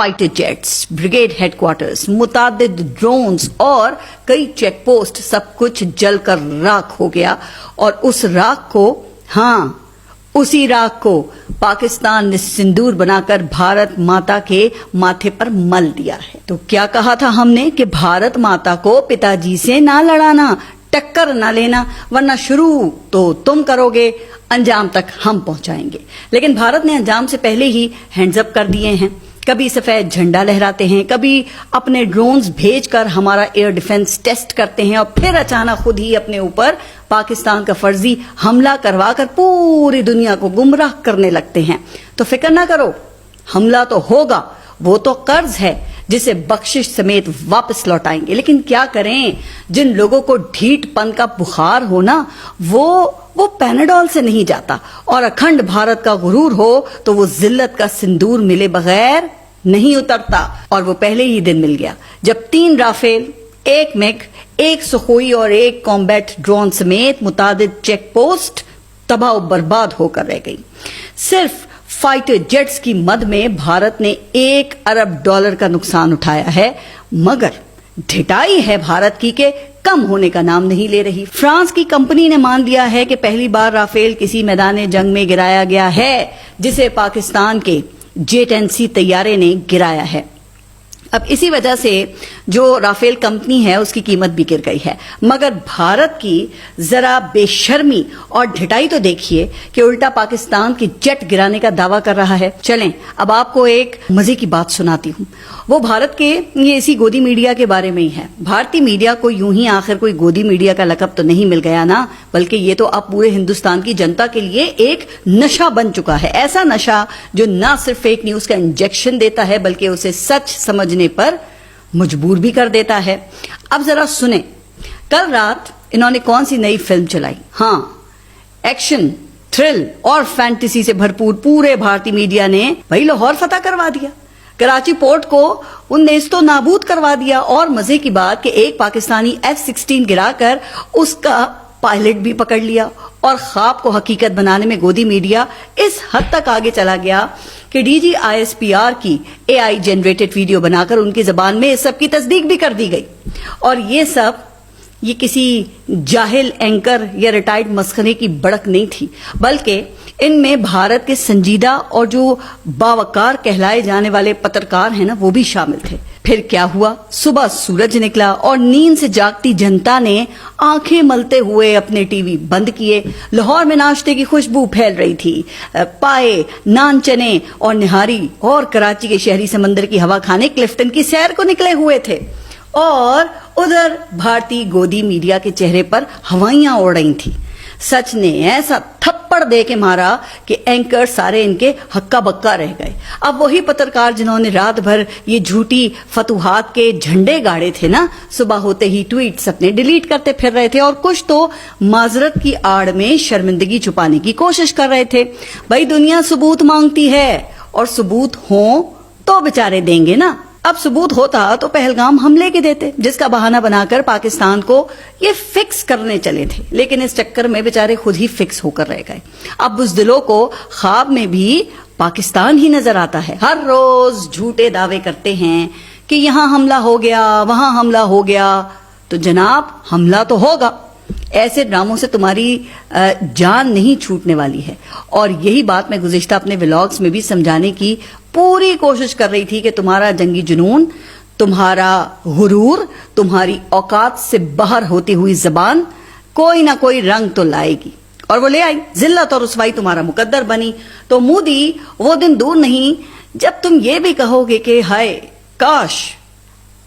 Fighter jets, brigade headquarters, मुतादिद drones और कई चेक पोस्ट, सब कुछ जलकर राख हो गया। और उस राख को, उसी राख को पाकिस्तान ने सिंदूर बनाकर भारत माता के माथे पर मल दिया है। तो क्या कहा था हमने कि भारत माता को पिताजी से ना लड़ाना, टक्कर ना लेना, वरना शुरू तो तुम करोगे, अंजाम तक हम पहुंचाएंगे। लेकिन भारत ने अंजाम से पहले ही हैंड्स अप कर दिए हैं। कभी सफेद झंडा लहराते हैं, कभी अपने ड्रोन्स भेजकर हमारा एयर डिफेंस टेस्ट करते हैं, और फिर अचानक खुद ही अपने ऊपर पाकिस्तान का फर्जी हमला करवाकर पूरी दुनिया को गुमराह करने लगते हैं। तो फिक्र ना करो, हमला तो होगा, वो तो कर्ज है जिसे बख्शिश समेत वापस लौटाएंगे। लेकिन क्या करें, जिन लोगों को ढीठपन का बुखार हो ना, वो पैनाडोल से नहीं जाता, और अखंड भारत का गुरूर हो तो वो जिल्लत का सिंदूर मिले बगैर नहीं उतरता। और वो पहले ही दिन मिल गया जब 3 राफेल, 1 मिग, 1 सुखोई और 1 कॉम्बैट ड्रोन समेत मुतादिद चेक पोस्ट तबाह बर्बाद होकर रह गई। सिर्फ फाइटर जेट्स की मद में भारत ने $1 अरब का नुकसान उठाया है, मगर ढिठाई है भारत की के कम होने का नाम नहीं ले रही। फ्रांस की कंपनी ने मान लिया है कि पहली बार राफेल किसी मैदान जंग में गिराया गया है, जिसे पाकिस्तान के J-10C तैयारे ने गिराया है। अब इसी वजह से जो राफेल कंपनी है उसकी कीमत भी गिर गई है। मगर भारत की जरा बेशर्मी और ढिठाई तो देखिए कि उल्टा पाकिस्तान की जेट गिराने का दावा कर रहा है। चलें अब आपको एक मजे की बात सुनाती हूँ। वो भारत के ये इसी गोदी मीडिया के बारे में ही है। भारतीय मीडिया को यूं ही आखिर कोई गोदी मीडिया का लकब तो नहीं मिल गया ना, बल्कि ये तो अब पूरे हिंदुस्तान की जनता के लिए एक नशा बन चुका है। ऐसा नशा जो ना सिर्फ फेक न्यूज का इंजेक्शन देता है बल्कि उसे सच समझने पर मजबूर भी कर देता है। अब जरा सुने, कल रात इन्होंने कौन सी नई फिल्म चलाई। एक्शन, थ्रिल और फैंटेसी से भरपूर पूरे भारतीय मीडिया ने भाई लाहौर फतह करवा दिया, कराची पोर्ट को उन नेस्तो नाबूद करवा दिया, और मजे की बात कि एक पाकिस्तानी F-16 गिराकर उसका पायलट भी पकड़ लिया। और ख्वाब को हकीकत बनाने में गोदी मीडिया इस हद तक आगे चला गया कि DGISPR की AI जनरेटेड वीडियो बनाकर उनकी जबान में इस सब की तस्दीक भी कर दी गई। और ये किसी जाहिल एंकर या रिटायर्ड मस्खरे की बड़क नहीं थी, बल्कि इनमें भारत के संजीदा और जो बावकार कहलाए जाने वाले पत्रकार हैं ना, वो भी शामिल थे। फिर क्या हुआ, सुबह सूरज निकला और नींद से जागती जनता ने आंखें मलते हुए अपने टीवी बंद किए। लाहौर में नाश्ते की खुशबू फैल रही थी, पाए, नान चने और निहारी, और कराची के शहरी समंदर की हवा खाने क्लिफ्टन की सैर को निकले हुए थे। और उधर भारतीय गोदी मीडिया के चेहरे पर हवाइयां उड़ रही थी। सच ने ऐसा थप्पड़ दे के मारा कि एंकर सारे इनके हक्का बक्का रह गए। अब वही पत्रकार जिन्होंने रात भर ये झूठी फतूहात के झंडे गाड़े थे ना, सुबह होते ही ट्वीट्स अपने डिलीट करते फिर रहे थे, और कुछ तो माजरत की आड़ में शर्मिंदगी छुपाने की कोशिश कर रहे थे। भाई दुनिया सबूत मांगती है, और सबूत हो तो बेचारे देंगे ना। अब सबूत होता तो पहलगाम हमले के देते, जिसका बहाना बनाकर पाकिस्तान को ये फिक्स करने चले थे। लेकिन इस चक्कर में बेचारे खुद ही फिक्स होकर रह गए। अब बुज़दिलों को ख्वाब में भी पाकिस्तान ही नजर आता है। हर रोज झूठे दावे करते हैं कि यहां हमला हो गया, वहां हमला हो गया। तो जनाब हमला तो होगा। ऐसे ड्रामों से तुम्हारी जान नहीं छूटने वाली है। और यही बात मैं गुज़िश्ता अपने व्लॉग्स में भी समझाने की पूरी कोशिश कर रही थी कि तुम्हारा जंगी जुनून, तुम्हारा गुरूर, तुम्हारी औकात से बाहर होती हुई जबान कोई ना कोई रंग तो लाएगी। और वो ले आई, जिल्लत और रुसवाई तुम्हारा मुकद्दर बनी। तो मोदी, वो दिन दूर नहीं जब तुम ये भी कहोगे कि हाय काश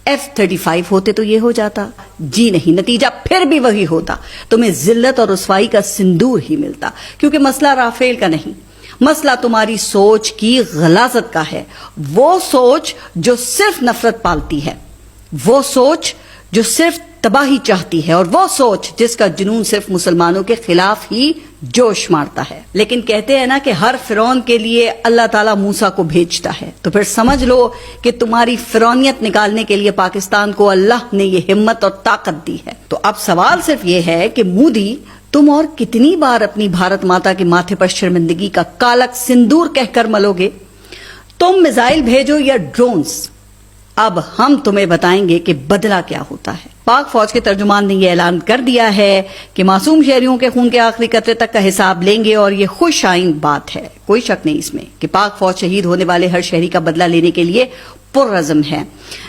F-35 होते तो ये हो जाता। जी नहीं, नतीजा फिर भी वही होता, तुम्हें जिल्लत और रुसवाई का सिंदूर ही मिलता। क्योंकि मसला राफेल का नहीं, मसला तुम्हारी सोच की गलाजत का है। वो सोच जो सिर्फ नफरत पालती है, वो सोच जो सिर्फ तबाही चाहती है, और वो सोच जिसका जुनून सिर्फ मुसलमानों के खिलाफ ही जोश मारता है। लेकिन कहते हैं ना कि हर फिरौन के लिए अल्लाह ताला मूसा को भेजता है। तो फिर समझ लो कि तुम्हारी फिरौनियत निकालने के लिए पाकिस्तान को अल्लाह ने ये हिम्मत और ताकत दी है। तो अब सवाल सिर्फ ये है कि मोदी, तुम और कितनी बार अपनी भारत माता के माथे पर शर्मिंदगी का कालक सिंदूर कहकर मलोगे? तुम मिसाइल भेजो या ड्रोन्स, अब हम तुम्हें बताएंगे कि बदला क्या होता है। पाक फौज के तर्जुमान ने यह ऐलान कर दिया है कि मासूम शहरियों के खून के आखिरी कतरे तक का हिसाब लेंगे और ये खुश आइन बात है, कोई शक नहीं इसमें कि पाक फौज शहीद होने वाले हर शहरी का बदला लेने के लिए पुरअज़्म है।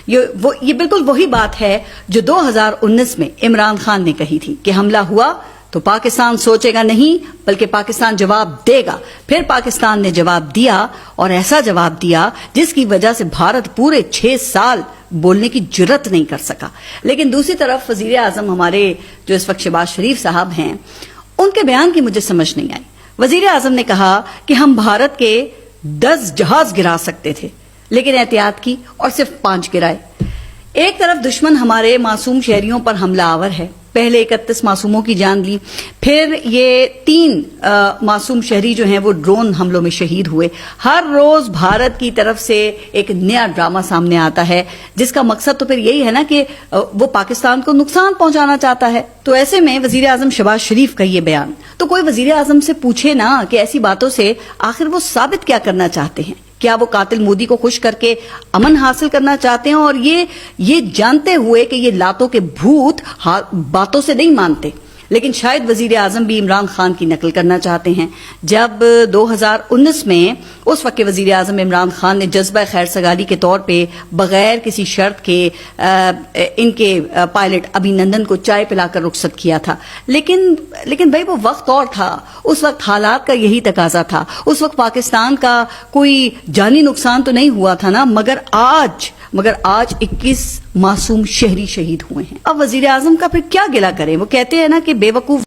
ये बिल्कुल वही बात है जो 2019 में इमरान खान ने कही थी कि हमला हुआ तो पाकिस्तान सोचेगा नहीं बल्कि पाकिस्तान जवाब देगा। फिर पाकिस्तान ने जवाब दिया और ऐसा जवाब दिया जिसकी वजह से भारत पूरे 6 साल बोलने की जुर्रत नहीं कर सका। लेकिन दूसरी तरफ वजीर आजम हमारे जो इस वक्त शहबाज शरीफ साहब हैं, उनके बयान की मुझे समझ नहीं आई। वजीर आजम ने कहा कि हम भारत के 10 जहाज गिरा सकते थे लेकिन एहतियात की और सिर्फ 5 गिराए। एक तरफ दुश्मन हमारे मासूम शहरियों पर हमलावर है, पहले 31 मासूमों की जान ली, फिर ये 3 मासूम शहरी जो हैं वो ड्रोन हमलों में शहीद हुए। हर रोज भारत की तरफ से एक नया ड्रामा सामने आता है जिसका मकसद तो फिर यही है ना कि वो पाकिस्तान को नुकसान पहुंचाना चाहता है। तो ऐसे में वजीर आजम शहबाज शरीफ का ये बयान, तो कोई वजीर आजम से पूछे ना कि ऐसी बातों से आखिर वो साबित क्या करना चाहते हैं। क्या वो कातिल मोदी को खुश करके अमन हासिल करना चाहते हैं और ये जानते हुए कि ये लातों के भूत बातों से नहीं मानते। लेकिन शायद वजीर आजम भी इमरान खान की नकल करना चाहते हैं। जब 2019 में उस वक्त के वजीर आजम इमरान खान ने जज्बा खैर सगाली के तौर पे बगैर किसी शर्त के इनके पायलट अभिनंदन को चाय पिलाकर रुखसत किया था। लेकिन भाई वो वक्त और था, उस वक्त हालात का यही तकाजा था। उस वक्त पाकिस्तान का कोई जानी नुकसान तो नहीं हुआ था ना, मगर आज 21 मासूम शहरी शहीद हुए हैं। अब वजीर आजम का फिर क्या गिला करें। वो कहते हैं ना कि बेवकूफ